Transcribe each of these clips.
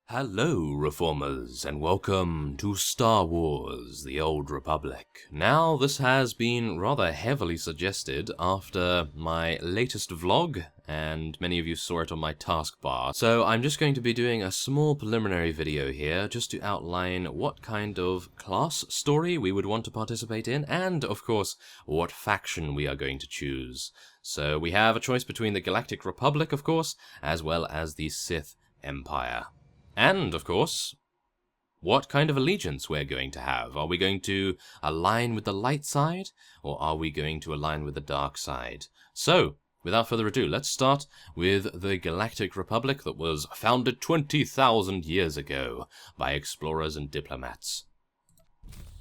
Hello, Reformers, and welcome to Star Wars: The Old Republic. Now, this has been rather heavily suggested after my latest vlog, and many of you saw it on my taskbar. So I'm just going to be doing a small preliminary video here, just to outline what kind of class story we would want to participate in, and, of course, what faction we are going to choose. So we have a choice between the Galactic Republic, of course, as well as the Sith Empire. And, of course, what kind of allegiance we're going to have. Are we going to align with the light side, or are we going to align with the dark side? So, without further ado, let's start with the Galactic Republic that was founded 20,000 years ago by explorers and diplomats.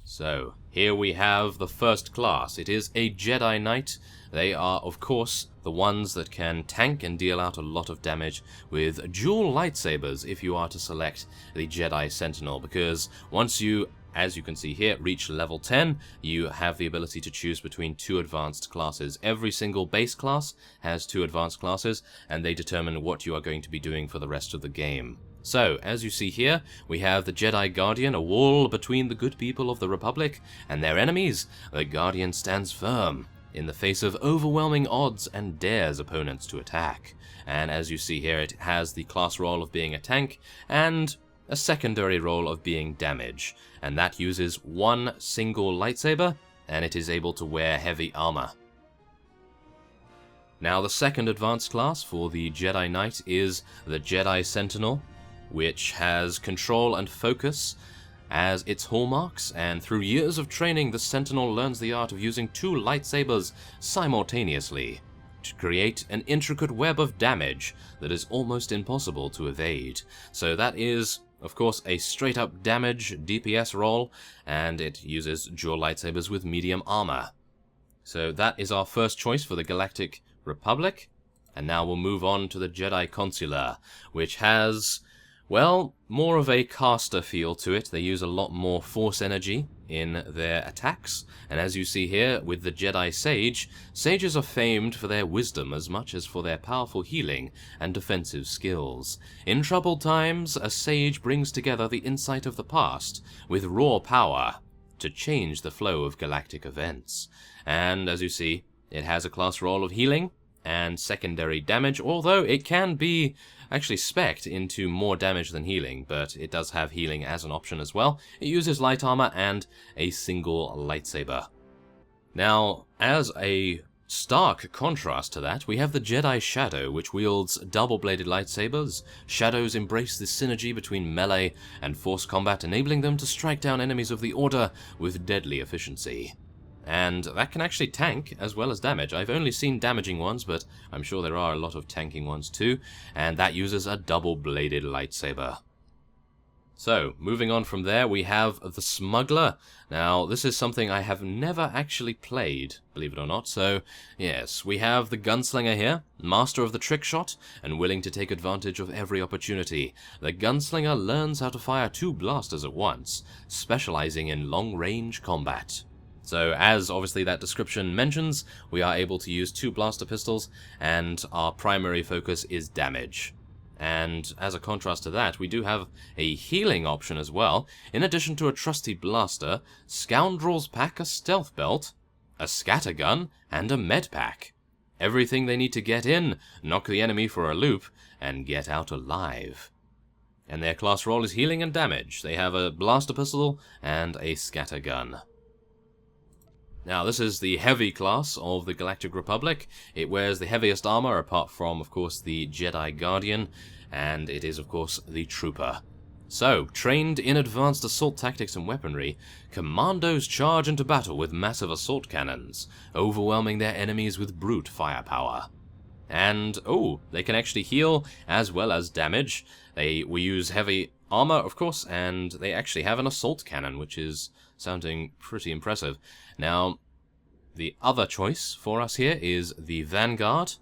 So, here we have the first class. It is a Jedi Knight. They are, of course, the ones that can tank and deal out a lot of damage with dual lightsabers if you are to select the Jedi Sentinel, because once you, as you can see here, reach level 10, you have the ability to choose between two advanced classes. Every single base class has two advanced classes, and they determine what you are going to be doing for the rest of the game. So, as you see here, we have the Jedi Guardian, a wall between the good people of the Republic and their enemies. The Guardian stands firm in the face of overwhelming odds and dares opponents to attack. And as you see here, it has the class role of being a tank and a secondary role of being damage. And that uses one single lightsaber, and it is able to wear heavy armor. Now, the second advanced class for the Jedi Knight is the Jedi Sentinel, which has control and focus as its hallmarks, and through years of training, the Sentinel learns the art of using two lightsabers simultaneously to create an intricate web of damage that is almost impossible to evade. So that is, of course, a straight-up damage DPS role, and it uses dual lightsabers with medium armor. So that is our first choice for the Galactic Republic, and now we'll move on to the Jedi Consular, which has, well, more of a caster feel to it. They use a lot more force energy in their attacks, and as you see here with the Jedi Sage, sages are famed for their wisdom as much as for their powerful healing and defensive skills. In troubled times, a sage brings together the insight of the past with raw power to change the flow of galactic events. And as you see, it has a class role of healing and secondary damage, although it can be actually spec'd into more damage than healing, but it does have healing as an option as well. It uses light armor and a single lightsaber. Now, as a stark contrast to that, we have the Jedi Shadow, which wields double-bladed lightsabers. Shadows embrace the synergy between melee and force combat, enabling them to strike down enemies of the Order with deadly efficiency. And that can actually tank as well as damage. I've only seen damaging ones, but I'm sure there are a lot of tanking ones too. And that uses a double-bladed lightsaber. So, moving on from there, we have the Smuggler. Now, this is something I have never actually played, believe it or not. So, yes, we have the Gunslinger here, master of the trick shot, and willing to take advantage of every opportunity. The Gunslinger learns how to fire two blasters at once, specializing in long-range combat. So, as obviously that description mentions, we are able to use two blaster pistols, and our primary focus is damage. And as a contrast to that, we do have a healing option as well. In addition to a trusty blaster, Scoundrels pack a stealth belt, a scattergun, and a med pack. Everything they need to get in, knock the enemy for a loop, and get out alive. And their class role is healing and damage. They have a blaster pistol and a scattergun. Now, this is the heavy class of the Galactic Republic. It wears the heaviest armor, apart from, of course, the Jedi Guardian, and it is, of course, the Trooper. So, trained in advanced assault tactics and weaponry, commandos charge into battle with massive assault cannons, overwhelming their enemies with brute firepower. And, oh, they can actually heal as well as damage. We use heavy armor, of course, and they actually have an assault cannon, which is sounding pretty impressive. Now, the other choice for us here is the Vanguard.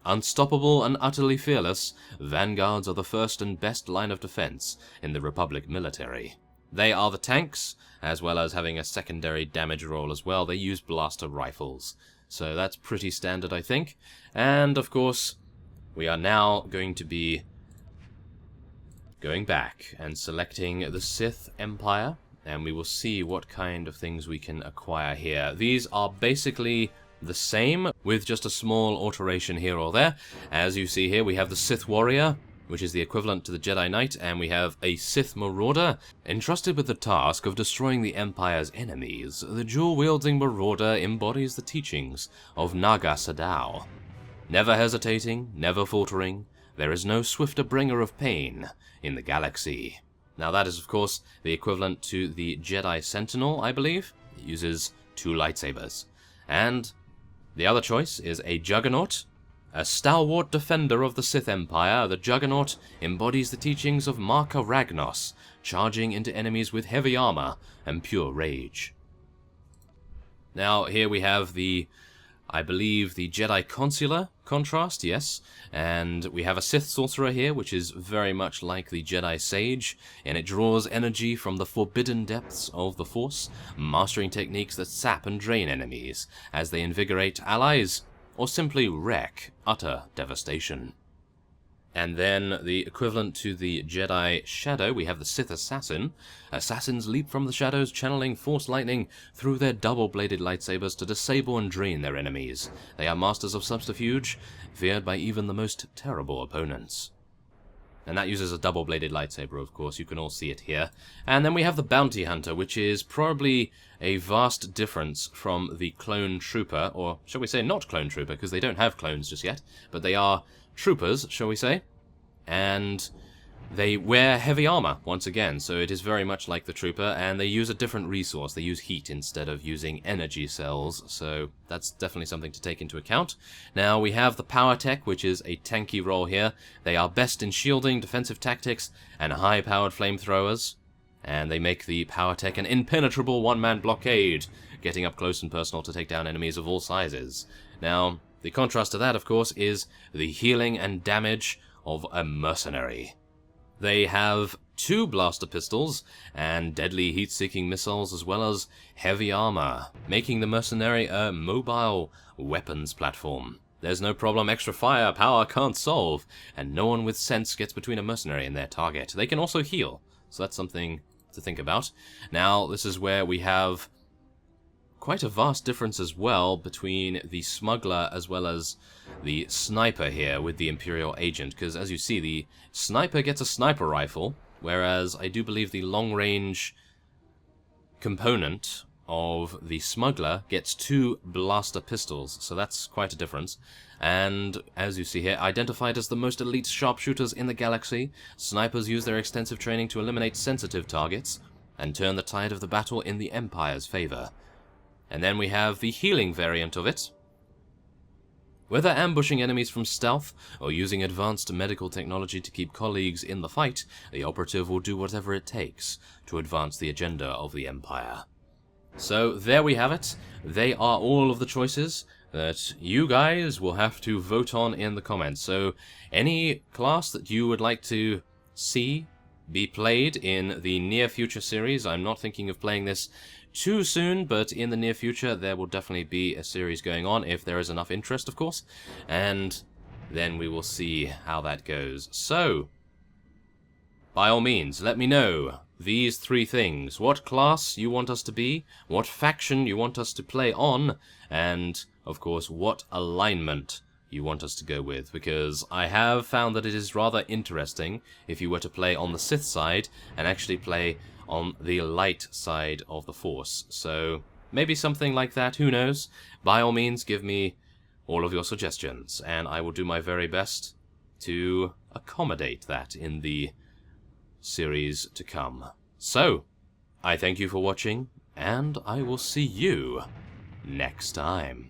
Unstoppable and utterly fearless, Vanguards are the first and best line of defense in the Republic military. They are the tanks, as well as having a secondary damage role as well. They use blaster rifles, so that's pretty standard, I think. And, of course, we are now going to be going back and selecting the Sith Empire, and we will see what kind of things we can acquire here. These are basically the same, with just a small alteration here or there. As you see here, we have the Sith Warrior, which is the equivalent to the Jedi Knight, and we have a Sith Marauder, entrusted with the task of destroying the Empire's enemies. The dual-wielding Marauder embodies the teachings of Naga Sadao. Never hesitating, never faltering, there is no swifter bringer of pain in the galaxy. Now that is, of course, the equivalent to the Jedi Sentinel, I believe. It uses 2 lightsabers. And the other choice is a Juggernaut, a stalwart defender of the Sith Empire. The Juggernaut embodies the teachings of Marka Ragnos, charging into enemies with heavy armor and pure rage. Now, here we have I believe the Jedi Consular contrast, yes, and we have a Sith Sorcerer here, which is very much like the Jedi Sage, and it draws energy from the forbidden depths of the Force, mastering techniques that sap and drain enemies, as they invigorate allies, or simply wreak utter devastation. And then, the equivalent to the Jedi Shadow, we have the Sith Assassin. Assassins leap from the shadows, channeling Force lightning through their double-bladed lightsabers to disable and drain their enemies. They are masters of subterfuge, feared by even the most terrible opponents. And that uses a double-bladed lightsaber, of course, you can all see it here. And then we have the Bounty Hunter, which is probably a vast difference from the Clone Trooper, or shall we say not Clone Trooper, because they don't have clones just yet, but they are troopers, shall we say, and they wear heavy armor, once again, so it is very much like the trooper, and they use a different resource. They use heat instead of using energy cells, so that's definitely something to take into account. Now, we have the Power Tech, which is a tanky role here. They are best in shielding, defensive tactics, and high-powered flamethrowers, and they make the Power Tech an impenetrable one-man blockade, getting up close and personal to take down enemies of all sizes. Now, the contrast to that, of course, is the healing and damage of a mercenary. They have 2 blaster pistols and deadly heat-seeking missiles, as well as heavy armor, making the mercenary a mobile weapons platform. There's no problem extra firepower can't solve, and no one with sense gets between a mercenary and their target. They can also heal, so that's something to think about. Now, this is where we have quite a vast difference as well between the smuggler as well as the sniper here with the Imperial agent, because as you see, the sniper gets a sniper rifle, whereas I do believe the long-range component of the smuggler gets 2 blaster pistols, so that's quite a difference. And as you see here, identified as the most elite sharpshooters in the galaxy, snipers use their extensive training to eliminate sensitive targets and turn the tide of the battle in the Empire's favor. And then we have the healing variant of it. Whether ambushing enemies from stealth or using advanced medical technology to keep colleagues in the fight, the operative will do whatever it takes to advance the agenda of the Empire. So there we have it. They are all of the choices that you guys will have to vote on in the comments. So any class that you would like to see be played in the near future series, I'm not thinking of playing this too soon, but in the near future there will definitely be a series going on, if there is enough interest, of course, and then we will see how that goes. So, by all means, let me know these 3 things: what class you want us to be, what faction you want us to play on, and, of course, what alignment you want us to go with, because I have found that it is rather interesting if you were to play on the Sith side and actually play on the light side of the Force. So maybe something like that, who knows? By all means, give me all of your suggestions, and I will do my very best to accommodate that in the series to come. So, I thank you for watching, and I will see you next time.